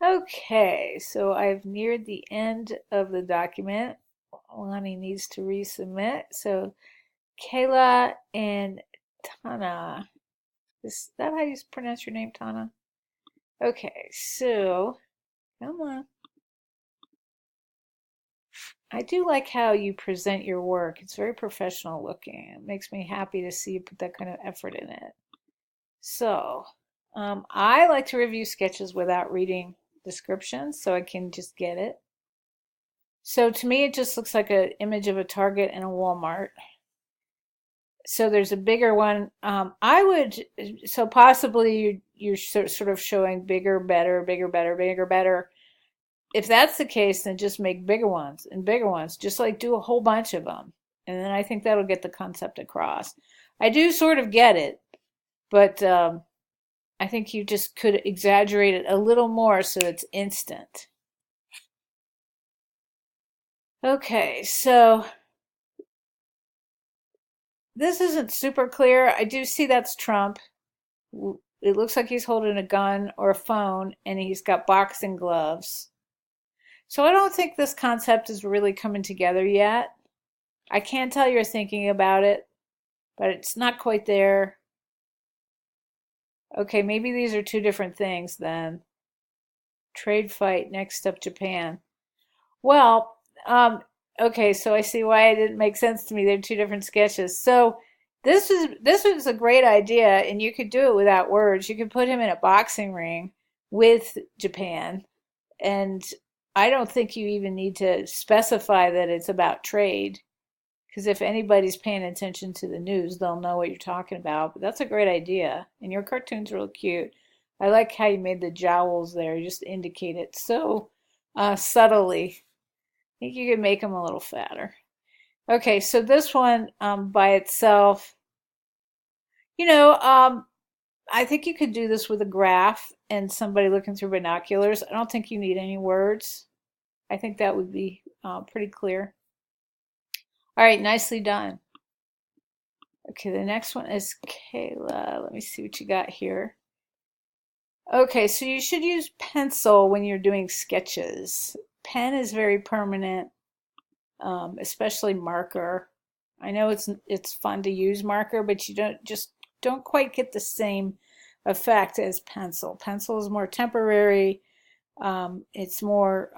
Okay, so I've neared the end of the document. Lonnie needs to resubmit. So Kayla and Tana. Is that how you pronounce your name, Tana? Okay, so come on. I do like how you present your work. It's very professional looking. It makes me happy to see you put that kind of effort in it. So, I like to review sketches without reading descriptions so I can just get it. So to me, it just looks like an image of a Target and a Walmart. So there's a bigger one. I would, so possibly you're sort of showing bigger, better, bigger, better, bigger, better. If that's the case, then just make bigger ones and bigger ones. Just like do a whole bunch of them. And then I think that'll get the concept across. I do sort of get it, but I think you just could exaggerate it a little more so it's instant. Okay, so this isn't super clear. I do see that's Trump. It looks like he's holding a gun or a phone and he's got boxing gloves. So I don't think this concept is really coming together yet. I can tell you're thinking about it, but it's not quite there. Okay, maybe these are two different things then. Trade fight, next up Japan. Well, okay, so I see why it didn't make sense to me. They're two different sketches. So this was a great idea, and you could do it without words. You could put him in a boxing ring with Japan, and I don't think you even need to specify that it's about trade, because if anybody's paying attention to the news, they'll know what you're talking about. But that's a great idea, and your cartoon's real cute. I like how you made the jowls there. You just indicate it so subtly. I think you could make them a little fatter. Okay, so this one by itself, you know, I think you could do this with a graph and somebody looking through binoculars. I don't think you need any words. I think that would be pretty clear. All right, nicely done. Okay, the next one is Kayla. Let me see what you got here. Okay, so you should use pencil when you're doing sketches. Pen is very permanent, especially marker. I know it's fun to use marker, but you don't quite get the same effect as pencil. Pencil is more temporary. It's more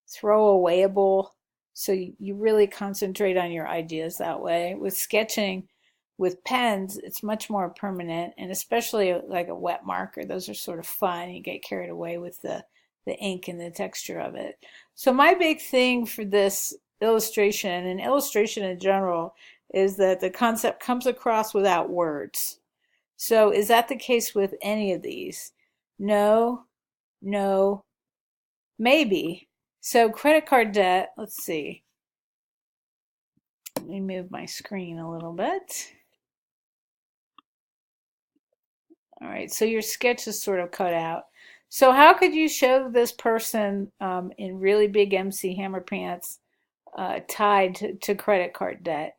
throwawayable. So you really concentrate on your ideas that way. With sketching, with pens, it's much more permanent, and especially like a wet marker, those are sort of fun. You get carried away with the ink and the texture of it. So my big thing for this illustration and illustration in general is that the concept comes across without words. So is that the case with any of these? No, no, maybe. So credit card debt, let's see. Let me move my screen a little bit. All right, so your sketch is sort of cut out. So how could you show this person in really big MC Hammer pants tied to credit card debt?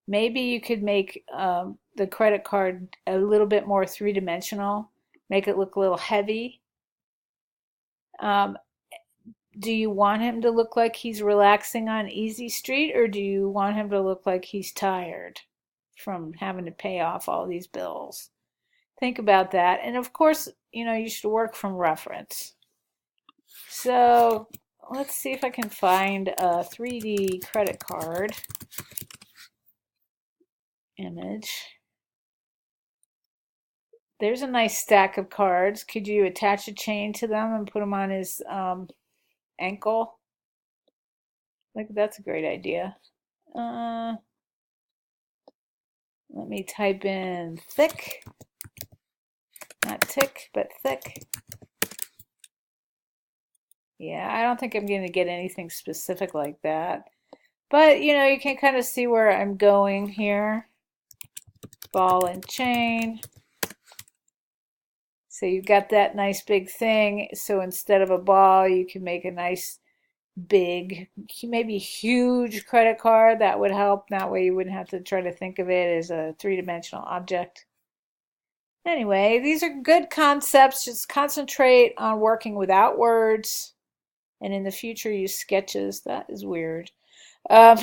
Maybe you could make the credit card a little bit more three-dimensional, make it look a little heavy. Um, do you want him to look like he's relaxing on Easy Street, or do you want him to look like he's tired from having to pay off all these bills? Think about that. And of course, you should work from reference. So let's see if I can find a 3D credit card image. There's a nice stack of cards. Could you attach a chain to them and put them on his ankle? Like, that's a great idea. Uh, Let me type in thick, not tick, but thick. Yeah, I don't think I'm going to get anything specific like that. But, you can kind of see where I'm going here. Ball and chain. So you've got that nice big thing. So instead of a ball, you can make a nice big, maybe huge credit card. That would help. That way you wouldn't have to try to think of it as a three-dimensional object. Anyway, these are good concepts. Just concentrate on working without words, and in the future use sketches. That is weird. Um,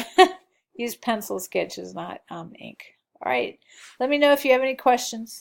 use pencil sketches, not ink. All right. Let me know if you have any questions.